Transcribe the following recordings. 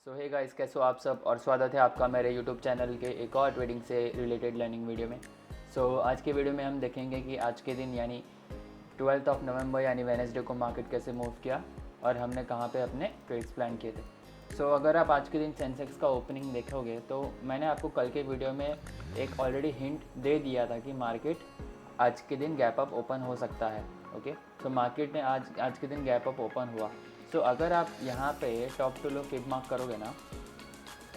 सो hey guys, कैसे हो आप सब और स्वागत है आपका मेरे यूट्यूब चैनल के एक और ट्रेडिंग से रिलेटेड लर्निंग वीडियो में। आज के वीडियो में हम देखेंगे कि आज के दिन यानी 12 नवंबर यानी वेडनेसडे को मार्केट कैसे मूव किया और हमने कहाँ पे अपने ट्रेड्स प्लान किए थे। अगर आप आज के दिन सेंसेक्स का ओपनिंग देखोगे तो मैंने आपको कल के वीडियो में एक ऑलरेडी हिंट दे दिया था कि मार्केट आज के दिन गैप अप ओपन हो सकता है। ओके, मार्केट ने आज के दिन गैप अप ओपन हुआ। अगर आप यहाँ पे top to low fib mark करोगे ना,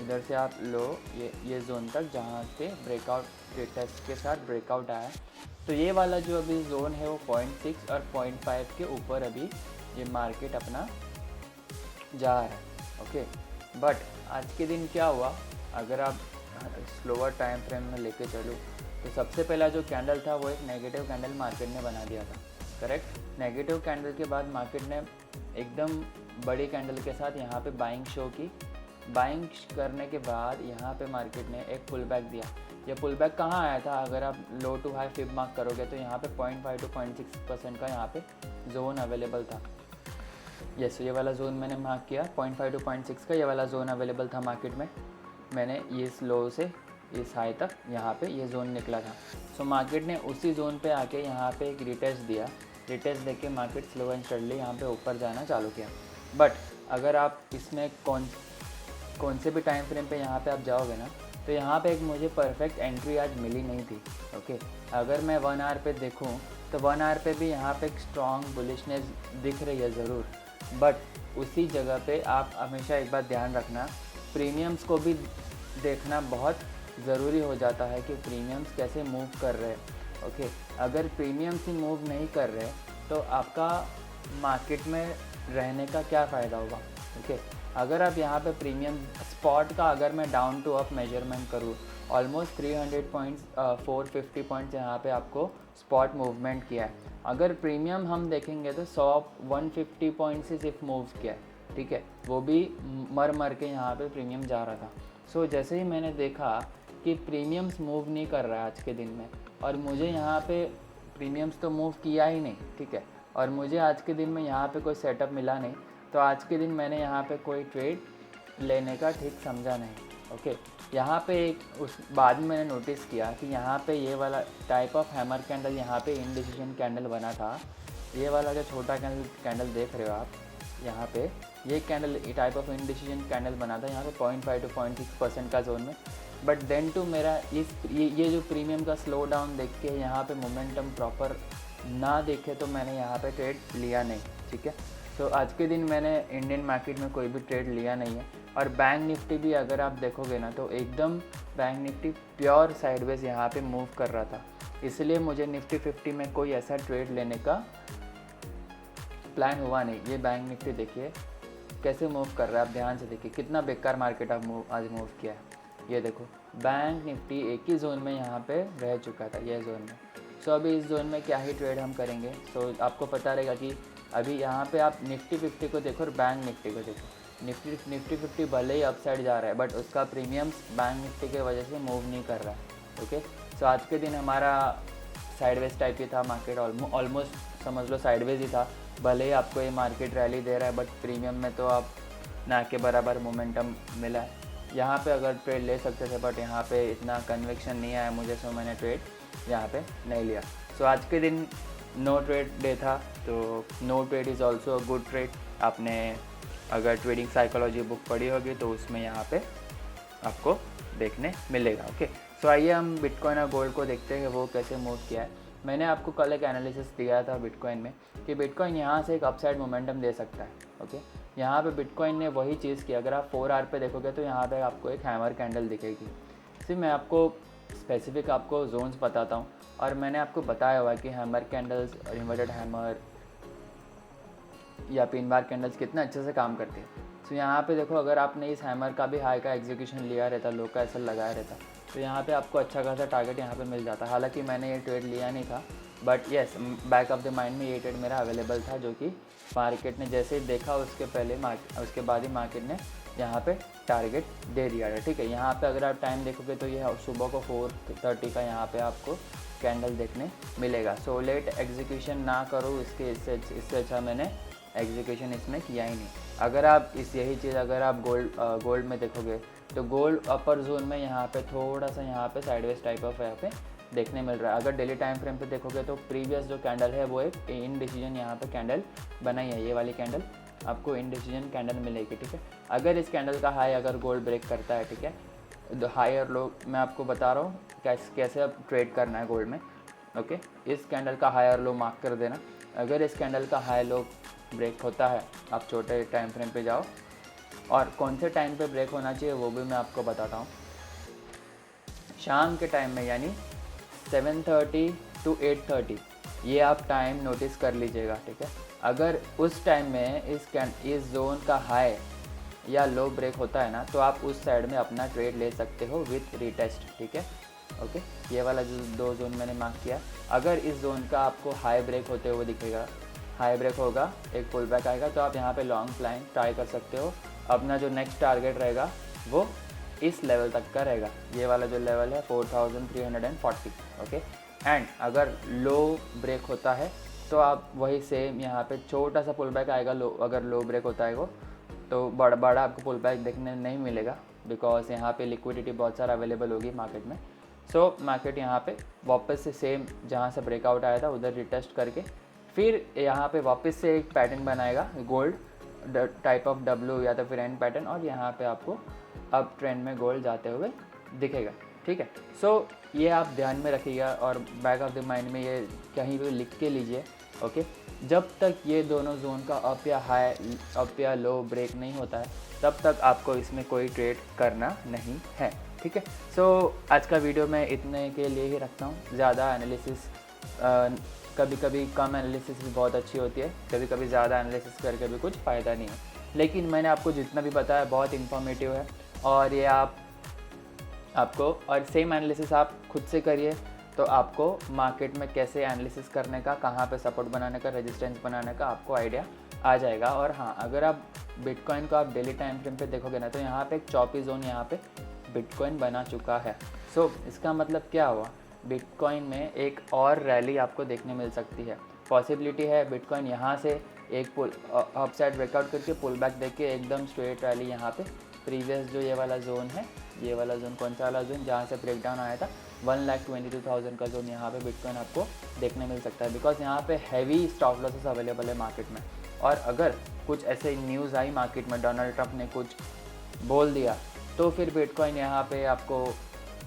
इधर से आप लो ये जोन तक जहाँ पे ब्रेकआउट टेस्ट के साथ ब्रेकआउट आया, तो ये वाला जो अभी जोन है वो 0.6 और 0.5 के ऊपर अभी ये मार्केट अपना जा रहा है। ओके, बट आज के दिन क्या हुआ, अगर आप स्लोअर टाइम फ्रेम में लेके चलो तो सबसे पहला जो कैंडल था वो एक नेगेटिव कैंडल मार्केट ने बना दिया था। करेक्ट, नेगेटिव कैंडल के बाद मार्केट ने एकदम बड़ी कैंडल के साथ यहाँ पे बाइंग शो की। बाइंग करने के बाद यहाँ पे मार्केट ने एक पुल बैक दिया। ये पुल बैक कहाँ आया था, अगर आप लो टू हाई फिब मार्क करोगे तो यहाँ पे 0.5 to 0.6% का यहाँ पे जोन अवेलेबल था। यस, ये वाला जोन मैंने मार्क किया, 0.5 to 0.6 का ये वाला जोन अवेलेबल था मार्केट में। मैंने ये लो से इस हाई तक यहाँ पे ये जोन निकला था। मार्केट ने उसी जोन पे आके यहाँ पे एक रिटेस्ट दिया। रिटेस्ट देके मार्केट स्लो एंड स्टडली यहाँ पे ऊपर जाना चालू किया। बट अगर आप इसमें कौन से भी टाइम फ्रेम पे यहाँ पे आप जाओगे ना, तो यहाँ पे एक मुझे परफेक्ट एंट्री आज मिली नहीं थी। ओके, अगर मैं 1 आवर पे देखूँ तो 1 आवर पे भी यहाँ पे एक स्ट्रॉन्ग बुलिशनेस दिख रही है ज़रूर, बट उसी जगह पे आप हमेशा एक बात ध्यान रखना, प्रीमियम्स को भी देखना बहुत ज़रूरी हो जाता है कि प्रीमियम्स कैसे मूव कर रहे हैं। ओके, अगर प्रीमियम्स ही मूव नहीं कर रहे तो आपका मार्केट में रहने का क्या फ़ायदा होगा। ओके, अगर आप यहाँ पे प्रीमियम स्पॉट का अगर मैं डाउन टू अप मेजरमेंट करूँ, ऑलमोस्ट 300 पॉइंट्स 450 पॉइंट्स यहाँ पे आपको स्पॉट मूवमेंट किया है। अगर प्रीमियम हम देखेंगे तो 150 पॉइंट्स से सिर्फ मूव किया है, ठीक है, वो भी मर के यहाँ पे प्रीमियम जा रहा था। जैसे ही मैंने देखा कि प्रीमियम्स मूव नहीं कर रहा है आज के दिन में, और मुझे यहाँ पे प्रीमियम्स तो मूव किया ही नहीं, ठीक है, और मुझे आज के दिन में यहाँ पे कोई सेटअप मिला नहीं, तो आज के दिन मैंने यहाँ पे कोई ट्रेड लेने का ठीक समझा नहीं। ओके, यहाँ पे एक उस बाद में मैंने नोटिस किया कि यहाँ पे ये वाला टाइप ऑफ हैमर कैंडल यहाँ पे इनडिसीजन कैंडल बना था। ये वाला जो छोटा कैंडल देख रहे हो आप यहाँ पे, ये candle type of indecision candle बना था यहाँ पे 0.5 to 0.6% का जोन में। बट देन टू मेरा ये जो प्रीमियम का स्लो डाउन देख के यहाँ पे मोमेंटम प्रॉपर ना देखे तो मैंने यहाँ पे ट्रेड लिया नहीं, ठीक है। आज के दिन मैंने इंडियन मार्केट में कोई भी ट्रेड लिया नहीं है। और बैंक निफ्टी भी अगर आप देखोगे ना तो एकदम बैंक निफ्टी प्योर साइडवेज यहाँ पे मूव कर रहा था, इसलिए मुझे निफ्टी 50 में कोई ऐसा ट्रेड लेने का प्लान हुआ नहीं। ये बैंक निफ्टी देखिए कैसे मूव कर रहा है, आप ध्यान से देखिए कितना बेकार मार्केट आज मूव किया है। ये देखो, बैंक निफ्टी एक ही जोन में यहाँ पे रह चुका था, ये जोन में। अभी इस जोन में क्या ही ट्रेड हम करेंगे। आपको पता रहेगा कि अभी यहाँ पे आप निफ्टी 50 को देखो और बैंक निफ्टी को देखो। निफ्टी 50 भले ही अपसाइड जा रहा है बट उसका प्रीमियम्स बैंक निफ्टी के वजह से मूव नहीं कर रहा है। ओके, आज के दिन हमारा साइडवेज टाइप ही था मार्केट, ऑलमोस्ट समझ लो साइडवेज ही था। भले ही आपको ये मार्केट रैली दे रहा है बट प्रीमियम में तो आप ना के बराबर मोमेंटम मिला है। यहाँ पे अगर ट्रेड ले सकते थे बट यहाँ पे इतना कन्विक्शन नहीं आया मुझे, मैंने ट्रेड यहाँ पे नहीं लिया। आज के दिन नो ट्रेड डे था, तो no trade is also a good trade. आपने अगर ट्रेडिंग साइकोलॉजी बुक पढ़ी होगी तो उसमें यहाँ पे आपको देखने मिलेगा। ओके, आइए हम बिटकॉइन और गोल्ड को देखते हैं वो कैसे मूव किया है। मैंने आपको कल एक एनालिसिस दिया था बिटकॉइन में कि बिटकॉइन यहाँ से एक अपसाइड मोमेंटम दे सकता है। ओके, यहाँ पे बिटकॉइन ने वही चीज़ की। अगर आप 4 आवर पे देखोगे तो यहाँ पे आपको एक हैमर कैंडल दिखेगी। सिर्फ मैं आपको स्पेसिफिक आपको जोन्स बताता हूँ, और मैंने आपको बताया हुआ कि हैमर कैंडल्स, इन्वर्टेड हैमर या पिन बार कैंडल्स कितना अच्छे से काम करती है। यहाँ पे देखो, अगर आपने इस हैमर का भी हाई का एग्जीक्यूशन लिया रहता, लो का ऐसा लगाया रहता, तो यहाँ पे आपको अच्छा खासा टारगेट यहाँ पे मिल जाता। हालांकि मैंने ये ट्रेड लिया नहीं था, but yes, back of the mind में ये ट्रेड मेरा अवेलेबल था, जो कि मार्केट ने जैसे ही देखा उसके बाद ही मार्केट ने यहाँ पे टारगेट दे दिया था, ठीक है। यहाँ पे अगर आप टाइम देखोगे तो ये सुबह को 4:30 का यहाँ पे आपको कैंडल देखने मिलेगा। लेट एग्जीक्यूशन ना करो इससे अच्छा मैंने एग्जीक्यूशन इसमें किया ही नहीं। अगर आप यही चीज़ अगर आप गोल्ड में देखोगे तो गोल्ड अपर जोन में यहाँ पे थोड़ा सा यहाँ पे साइडवेज टाइप ऑफ यहाँ पे देखने मिल रहा है। अगर डेली टाइम फ्रेम पे देखोगे तो प्रीवियस जो कैंडल है वो एक इनडिसीजन यहाँ पे कैंडल बनाई है, ये वाली कैंडल आपको इनडिसीजन कैंडल मिलेगी, ठीक है। अगर इस कैंडल का हाई अगर गोल्ड ब्रेक करता है, ठीक है, तो हाई और लो मैं आपको बता रहा हूँ कैसे अब ट्रेड करना है गोल्ड में, ओके। इस कैंडल का हाई और लो मार्क कर देना। अगर इस कैंडल का हाई लो ब्रेक होता है, आप छोटे टाइम फ्रेम पे जाओ, और कौन से टाइम पे ब्रेक होना चाहिए वो भी मैं आपको बताता हूँ। शाम के टाइम में यानी 7:30 to 8:30 ये आप टाइम नोटिस कर लीजिएगा, ठीक है। अगर उस टाइम में इस जोन का हाई या लो ब्रेक होता है ना, तो आप उस साइड में अपना ट्रेड ले सकते हो विथ रीटेस्ट, ठीक है, ओके। ये वाला जो 2 जोन मैंने मार्क किया, अगर इस जोन का आपको हाई ब्रेक होते हुए दिखेगा, हाई ब्रेक होगा, एक पुल बैक आएगा, तो आप यहाँ पे लॉन्ग फ्लाइंग ट्राई कर सकते हो। अपना जो नेक्स्ट टारगेट रहेगा वो इस लेवल तक का रहेगा, ये वाला जो लेवल है 4340, ओके। एंड अगर लो ब्रेक होता है तो आप वही सेम यहाँ पे छोटा सा पुल बैक आएगा, अगर लो ब्रेक होता है वो, तो बड़ा आपको पुल बैक देखने नहीं मिलेगा, बिकॉज यहाँ पे लिक्विडिटी बहुत सारा अवेलेबल होगी मार्केट में। सो मार्केट यहाँ पे वापस से सेम जहाँ से ब्रेकआउट आया था उधर रिटेस्ट करके फिर यहाँ पे वापस से एक पैटर्न बनाएगा गोल्ड टाइप ऑफ डब्ल्यू या तो फिर एंड पैटर्न, और यहाँ पे आपको अब ट्रेंड में गोल्ड जाते हुए दिखेगा, ठीक है। सो ये आप ध्यान में रखिएगा और बैक ऑफ द माइंड में ये कहीं भी लिख के लीजिए, ओके। जब तक ये दोनों जोन का अप या लो ब्रेक नहीं होता है तब तक आपको इसमें कोई ट्रेड करना नहीं है, ठीक है। सो आज का वीडियो मैं इतने के लिए ही रखता हूँ। ज़्यादा एनालिसिस कभी कभी कम एनालिसिस भी बहुत अच्छी होती है, कभी कभी ज़्यादा एनालिसिस करके भी कुछ फ़ायदा नहीं है, लेकिन मैंने आपको जितना भी बताया बहुत इन्फॉर्मेटिव है, और ये आपको और सेम एनालिसिस आप खुद से करिए तो आपको मार्केट में कैसे एनालिसिस करने का, कहाँ पे सपोर्ट बनाने का, रेजिस्टेंस बनाने का आपको आइडिया आ जाएगा। और हाँ, अगर आप बिटकॉइन को आप डेली टाइम फ्रेम पे देखोगे ना, तो यहाँ पे एक चॉपी जोन यहाँ पे बिटकॉइन बना चुका है। सो इसका मतलब क्या हुआ, बिटकॉइन में एक और रैली आपको देखने मिल सकती है। पॉसिबिलिटी है बिटकॉइन यहाँ से एक पुल अप साइड ब्रेकआउट करके पुल बैक देख के एकदम स्ट्रेट रैली यहाँ पे प्रीवियस जो ये वाला जोन है, ये वाला जोन कौन सा वाला जोन जहाँ से ब्रेकडाउन आया था 1,22,000 का जोन, यहाँ पे बिटकॉइन आपको देखने मिल सकता है, बिकॉज यहाँ पे हैवी स्टॉप लॉसेस अवेलेबल है मार्केट में। और अगर कुछ ऐसे न्यूज़ आई मार्केट में, डोनाल्ड ट्रंप ने कुछ बोल दिया, तो फिर बिटकॉइन यहाँ पे आपको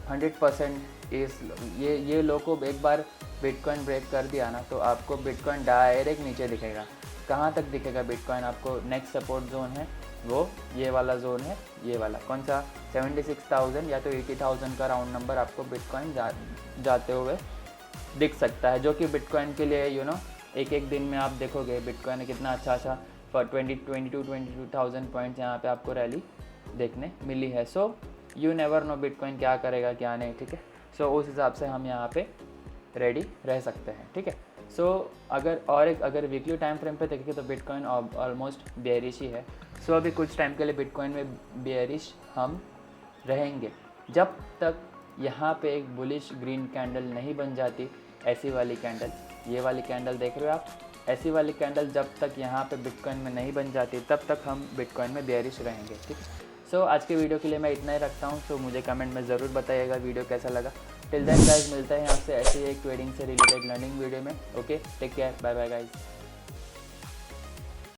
100% ये लो को एक बार बिटकॉइन ब्रेक कर दिया ना, तो आपको बिटकॉइन डायरेक्ट नीचे दिखेगा। कहाँ तक दिखेगा बिटकॉइन आपको? नेक्स्ट सपोर्ट जोन है वो ये वाला जोन है, ये वाला कौन सा 76,000 या तो 80,000 का राउंड नंबर आपको बिटकॉइन जाते हुए दिख सकता है, जो कि बिटकॉइन के लिए एक दिन में आप देखोगे बिटकॉइन कितना अच्छा फॉर 22,000 पॉइंट्स यहाँ पे आपको रैली देखने मिली है। So you never know bitcoin क्या करेगा क्या नहीं, ठीक है। सो उस हिसाब से हम यहाँ पे रेडी रह सकते हैं, ठीक है। सो अगर वीकली टाइम फ्रेम पे देखेंगे तो बिटकॉइन ऑलमोस्ट बेयरिश ही है। सो अभी कुछ टाइम के लिए बिटकॉइन में बेयरिश हम रहेंगे, जब तक यहाँ पे एक बुलिश ग्रीन कैंडल नहीं बन जाती। ऐसी वाली कैंडल, ये वाली कैंडल देख रहे हो आप, ऐसी वाली कैंडल जब तक यहाँ पे बिटकॉइन में नहीं बन जाती तब तक हम बिटकॉइन में बेयरिश रहेंगे, ठीक है। सो आज के वीडियो के लिए मैं इतना ही रखता हूँ। सो मुझे कमेंट में ज़रूर बताइएगा वीडियो कैसा लगा। टिल देन गाइस, मिलते हैं आपसे ऐसे ही एक ट्रेडिंग से रिलेटेड लर्निंग वीडियो में। Okay, take care, bye bye guys.